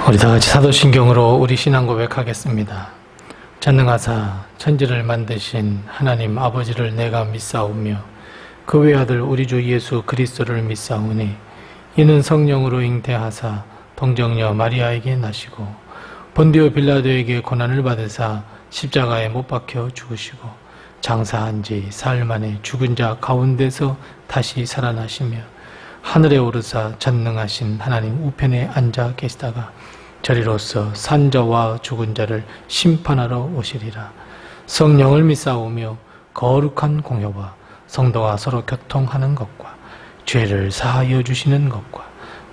우리 다 같이 사도신경으로 우리 신앙 고백하겠습니다. 전능하사 천지를 만드신 하나님 아버지를 내가 믿사오며 그 외아들 우리 주 예수 그리스도를 믿사오니 이는 성령으로 잉태하사 동정녀 마리아에게 나시고 본디오 빌라도에게 고난을 받으사 십자가에 못 박혀 죽으시고 장사한 지 사흘 만에 죽은 자 가운데서 다시 살아나시며 하늘에 오르사 전능하신 하나님 우편에 앉아 계시다가 저리로서 산자와 죽은 자를 심판하러 오시리라. 성령을 믿사오며 거룩한 공효와 성도가 서로 교통하는 것과 죄를 사하여 주시는 것과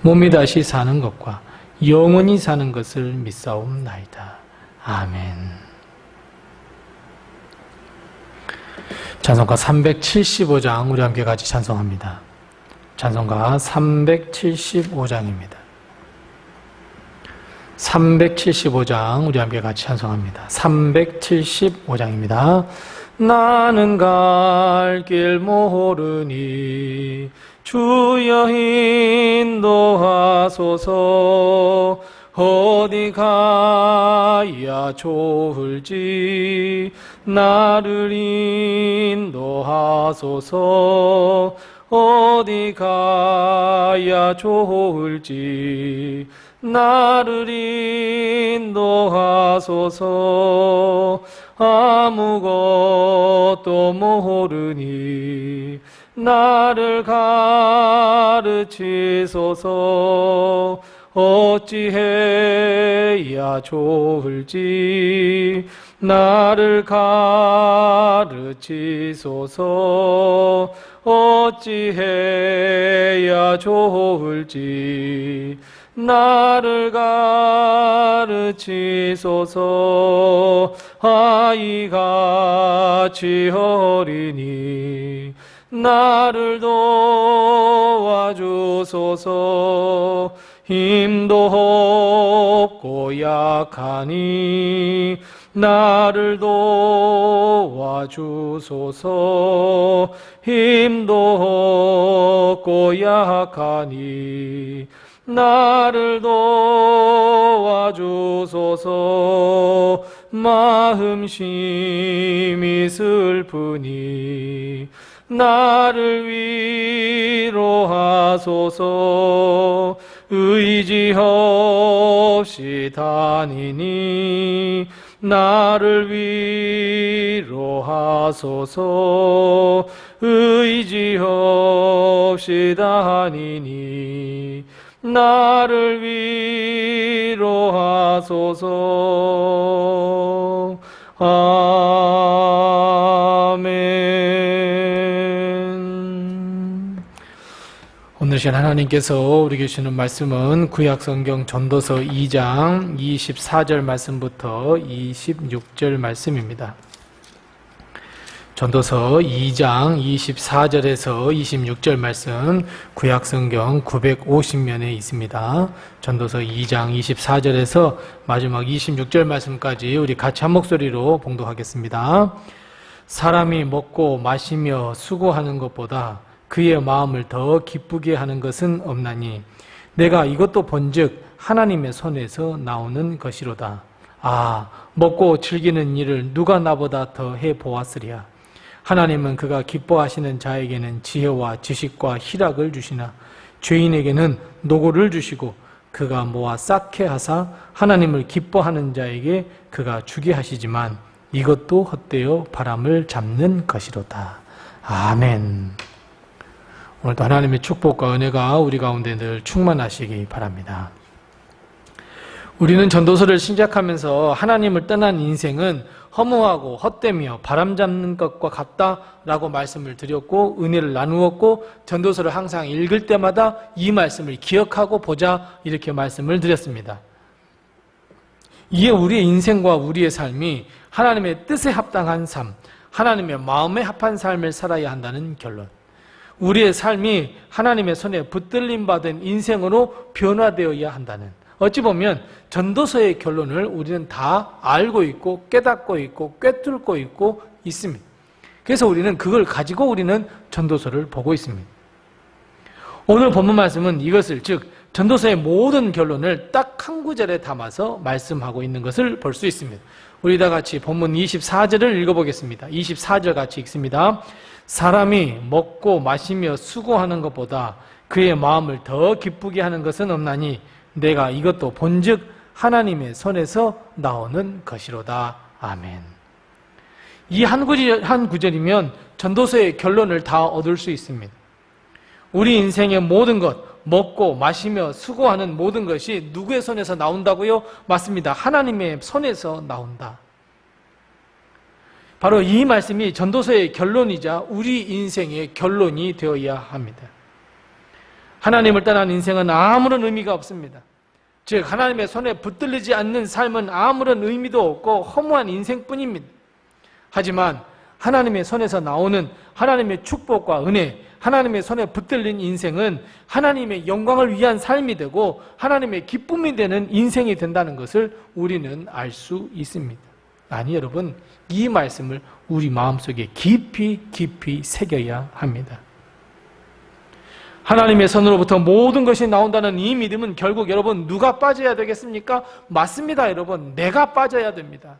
몸이 다시 사는 것과 영원히 사는 것을 믿사옵나이다. 아멘. 찬송가 375장 우리 함께 같이 찬송합니다. 찬송가 375장입니다. 375장 우리 함께 같이 찬송합니다. 375장입니다. 나는 갈 길 모르니 주여 인도하소서. 어디 가야 좋을지 나를 인도하소서. 어디 가야 좋을지 나를 인도하소서. 아무것도 모르니 나를 가르치소서. 어찌해야 좋을지 나를 가르치소서. 어찌해야 좋을지 나를 가르치소서. 아이같이 어리니 나를 도와주소서. 힘도 없고 약하니 나를 도와주소서. 힘도 없고 약하니 나를 도와주소서. 마음 심히 슬프니 나를 위로하소서. 의지 없이 다니니 나를 위로하소서. 의지 없이 다니니 나를 위로하소서. 아멘. 오늘 시간 하나님께서 우리에게 주시는 말씀은 구약성경 전도서 2장 24절 말씀부터 26절 말씀입니다. 전도서 2장 24절에서 26절 말씀 구약성경 950면에 있습니다. 전도서 2장 24절에서 마지막 26절 말씀까지 우리 같이 한 목소리로 봉독하겠습니다. 사람이 먹고 마시며 수고하는 것보다 그의 마음을 더 기쁘게 하는 것은 없나니 내가 이것도 본즉 하나님의 손에서 나오는 것이로다. 아, 먹고 즐기는 일을 누가 나보다 더 해보았으랴. 하나님은 그가 기뻐하시는 자에게는 지혜와 지식과 희락을 주시나 죄인에게는 노고를 주시고 그가 모아 쌓게 하사 하나님을 기뻐하는 자에게 그가 주게 하시지만 이것도 헛되어 바람을 잡는 것이로다. 아멘. 오늘도 하나님의 축복과 은혜가 우리 가운데 늘 충만하시기 바랍니다. 우리는 전도서를 신작하면서 하나님을 떠난 인생은 허무하고 헛되며 바람잡는 것과 같다라고 말씀을 드렸고 은혜를 나누었고 전도서를 항상 읽을 때마다 이 말씀을 기억하고 보자 이렇게 말씀을 드렸습니다. 이에 우리의 인생과 우리의 삶이 하나님의 뜻에 합당한 삶, 하나님의 마음에 합한 삶을 살아야 한다는 결론. 우리의 삶이 하나님의 손에 붙들림 받은 인생으로 변화되어야 한다는, 어찌 보면 전도서의 결론을 우리는 다 알고 있고 깨닫고 있고 꿰뚫고 있고 있습니다. 그래서 우리는 그걸 가지고 우리는 전도서를 보고 있습니다. 오늘 본문 말씀은 이것을, 즉 전도서의 모든 결론을 딱 한 구절에 담아서 말씀하고 있는 것을 볼 수 있습니다. 우리 다 같이 본문 24절을 읽어보겠습니다. 24절 같이 읽습니다. 사람이 먹고 마시며 수고하는 것보다 그의 마음을 더 기쁘게 하는 것은 없나니 내가 이것도 본즉 하나님의 손에서 나오는 것이로다. 아멘. 이 한 구절이면 전도서의 결론을 다 얻을 수 있습니다. 우리 인생의 모든 것, 먹고 마시며 수고하는 모든 것이 누구의 손에서 나온다고요? 맞습니다. 하나님의 손에서 나온다. 바로 이 말씀이 전도서의 결론이자 우리 인생의 결론이 되어야 합니다. 하나님을 떠난 인생은 아무런 의미가 없습니다. 즉 하나님의 손에 붙들리지 않는 삶은 아무런 의미도 없고 허무한 인생뿐입니다. 하지만 하나님의 손에서 나오는 하나님의 축복과 은혜, 하나님의 손에 붙들린 인생은 하나님의 영광을 위한 삶이 되고 하나님의 기쁨이 되는 인생이 된다는 것을 우리는 알 수 있습니다. 아니 여러분, 이 말씀을 우리 마음속에 깊이 새겨야 합니다. 하나님의 손으로부터 모든 것이 나온다는 이 믿음은 결국 여러분 누가 빠져야 되겠습니까? 맞습니다. 여러분, 내가 빠져야 됩니다.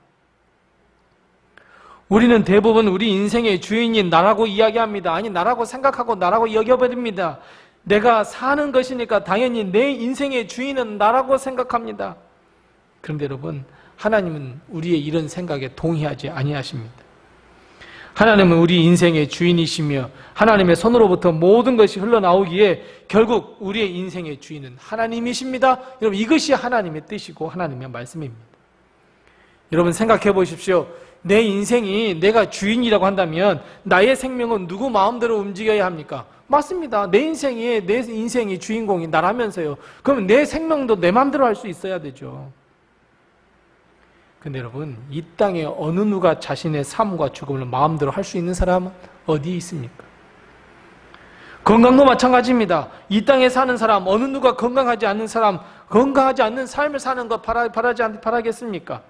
우리는 대부분 우리 인생의 주인이 나라고 이야기합니다. 아니, 나라고 생각하고 나라고 여겨버립니다. 내가 사는 것이니까 당연히 내 인생의 주인은 나라고 생각합니다. 그런데 여러분, 하나님은 우리의 이런 생각에 동의하지 아니하십니다. 하나님은 우리 인생의 주인이시며 하나님의 손으로부터 모든 것이 흘러나오기에 결국 우리의 인생의 주인은 하나님이십니다. 여러분, 이것이 하나님의 뜻이고 하나님의 말씀입니다. 여러분 생각해 보십시오. 내 인생이 내가 주인이라고 한다면 나의 생명은 누구 마음대로 움직여야 합니까? 맞습니다. 내 인생이 주인공이 나라면서요. 그러면 내 생명도 내 마음대로 할 수 있어야 되죠. 근데 여러분, 이 땅에 어느 누가 자신의 삶과 죽음을 마음대로 할 수 있는 사람은 어디 있습니까? 건강도 마찬가지입니다. 이 땅에 사는 사람, 어느 누가 건강하지 않는 사람, 건강하지 않는 삶을 사는 것 바라겠습니까?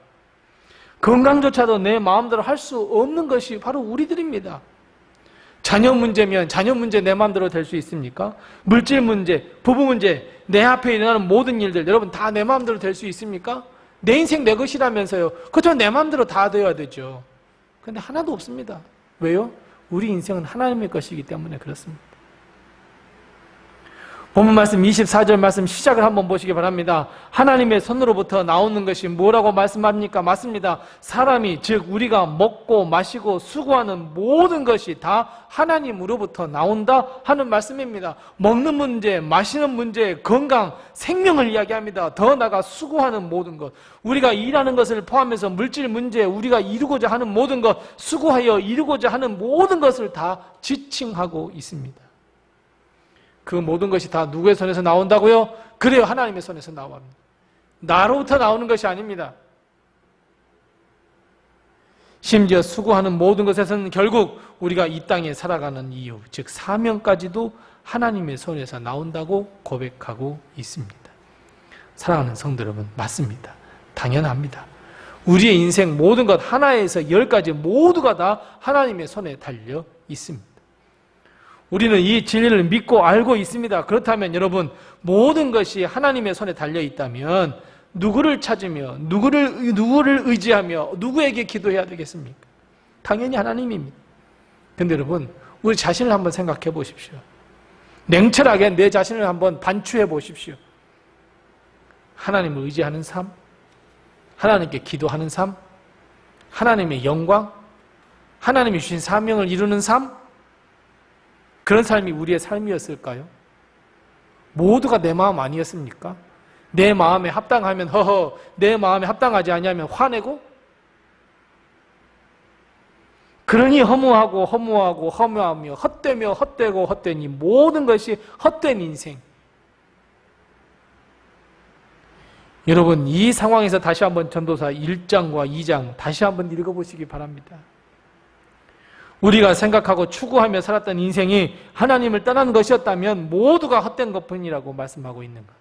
건강조차도 내 마음대로 할 수 없는 것이 바로 우리들입니다. 자녀 문제면 자녀 문제 내 마음대로 될 수 있습니까? 물질 문제, 부부 문제, 내 앞에 일어나는 모든 일들 여러분 다 내 마음대로 될 수 있습니까? 내 인생 내 것이라면서요. 그렇죠. 내 마음대로 다 되어야 되죠. 그런데 하나도 없습니다. 왜요? 우리 인생은 하나님의 것이기 때문에 그렇습니다. 본문 말씀 24절 말씀 시작을 한번 보시기 바랍니다. 하나님의 손으로부터 나오는 것이 뭐라고 말씀합니까? 맞습니다. 사람이 즉 우리가 먹고 마시고 수고하는 모든 것이 다 하나님으로부터 나온다 하는 말씀입니다. 먹는 문제, 마시는 문제, 건강, 생명을 이야기합니다. 더 나아가 수고하는 모든 것, 우리가 일하는 것을 포함해서 물질 문제, 우리가 이루고자 하는 모든 것, 수고하여 이루고자 하는 모든 것을 다 지칭하고 있습니다. 그 모든 것이 다 누구의 손에서 나온다고요? 그래요, 하나님의 손에서 나옵니다. 나로부터 나오는 것이 아닙니다. 심지어 수고하는 모든 것에서는 결국 우리가 이 땅에 살아가는 이유, 즉 사명까지도 하나님의 손에서 나온다고 고백하고 있습니다. 사랑하는 성도 여러분, 맞습니다. 당연합니다. 우리의 인생 모든 것 하나에서 10가지 모두가 다 하나님의 손에 달려 있습니다. 우리는 이 진리를 믿고 알고 있습니다. 그렇다면 여러분, 모든 것이 하나님의 손에 달려 있다면 누구를 찾으며 누구를 의지하며 누구에게 기도해야 되겠습니까? 당연히 하나님입니다. 그런데 여러분, 우리 자신을 한번 생각해 보십시오. 냉철하게 내 자신을 한번 반추해 보십시오. 하나님을 의지하는 삶, 하나님께 기도하는 삶, 하나님의 영광, 하나님이 주신 사명을 이루는 삶, 그런 삶이 우리의 삶이었을까요? 모두가 내 마음 아니었습니까? 내 마음에 합당하면 허허, 내 마음에 합당하지 아니하면 화내고, 그러니 허무하며 헛되며 헛되고 헛되니 모든 것이 헛된 인생. 여러분, 이 상황에서 다시 한번 전도서 1장과 2장 다시 한번 읽어보시기 바랍니다. 우리가 생각하고 추구하며 살았던 인생이 하나님을 떠난 것이었다면 모두가 헛된 것뿐이라고 말씀하고 있는 것.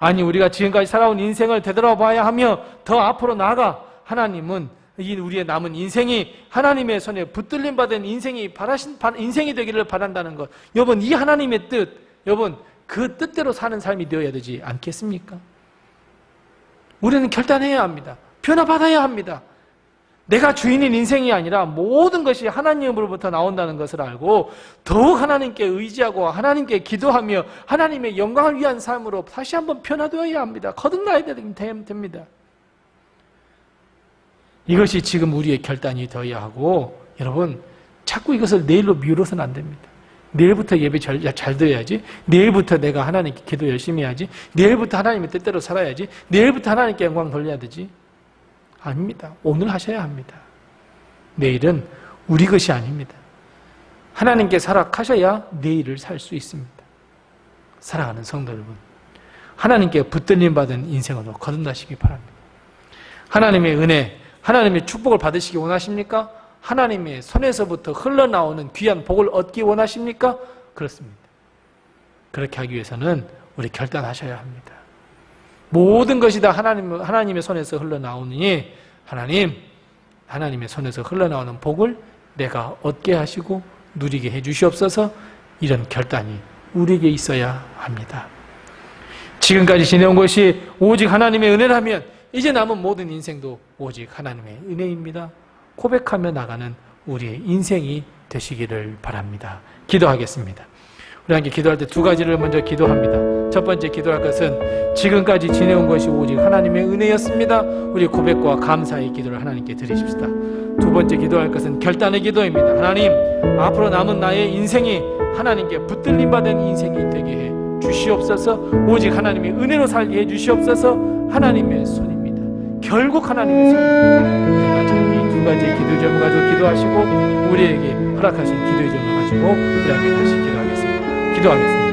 아니, 우리가 지금까지 살아온 인생을 되돌아봐야 하며 더 앞으로 나아가 하나님은 이 우리의 남은 인생이 하나님의 손에 붙들림 받은 인생이 되기를 바란다는 것. 여러분, 이 하나님의 뜻, 여러분, 그 뜻대로 사는 삶이 되어야 되지 않겠습니까? 우리는 결단해야 합니다. 변화받아야 합니다. 내가 주인인 인생이 아니라 모든 것이 하나님으로부터 나온다는 것을 알고 더욱 하나님께 의지하고 하나님께 기도하며 하나님의 영광을 위한 삶으로 다시 한번 변화되어야 합니다. 거듭나야 됩니다. 이것이 지금 우리의 결단이 되어야 하고, 여러분 자꾸 이것을 내일로 미루어서는 안 됩니다. 내일부터 예배 잘 드려야지, 내일부터 내가 하나님께 기도 열심히 해야지, 내일부터 하나님의 뜻대로 살아야지, 내일부터 하나님께 영광 돌려야 되지. 아닙니다. 오늘 하셔야 합니다. 내일은 우리 것이 아닙니다. 하나님께 살아가셔야 내일을 살 수 있습니다. 사랑하는 성도 여러분, 하나님께 붙들림 받은 인생으로 거듭나시기 바랍니다. 하나님의 은혜, 하나님의 축복을 받으시기 원하십니까? 하나님의 손에서부터 흘러나오는 귀한 복을 얻기 원하십니까? 그렇습니다. 그렇게 하기 위해서는 우리 결단하셔야 합니다. 모든 것이 다 하나님의 손에서 흘러나오니 하나님의 손에서 흘러나오는 복을 내가 얻게 하시고 누리게 해 주시옵소서. 이런 결단이 우리에게 있어야 합니다. 지금까지 지내온 것이 오직 하나님의 은혜라면 이제 남은 모든 인생도 오직 하나님의 은혜입니다. 고백하며 나가는 우리의 인생이 되시기를 바랍니다. 기도하겠습니다. 우리 함께 기도할 때 두 가지를 먼저 기도합니다. 첫 번째 기도할 것은 지금까지 지내온 것이 오직 하나님의 은혜였습니다. 우리 고백과 감사의 기도를 하나님께 드리십시다. 두 번째 기도할 것은 결단의 기도입니다. 하나님, 앞으로 남은 나의 인생이 하나님께 붙들림 받은 인생이 되게 해 주시옵소서. 오직 하나님의 은혜로 살게 해 주시옵소서. 하나님의 손입니다. 결국 하나님의 손입니다. 이 두 가지의 기도 점을 가지고 기도하시고 우리에게 허락하신 기도의 점을 가지고 우리 함께 다시 기도하겠습니다.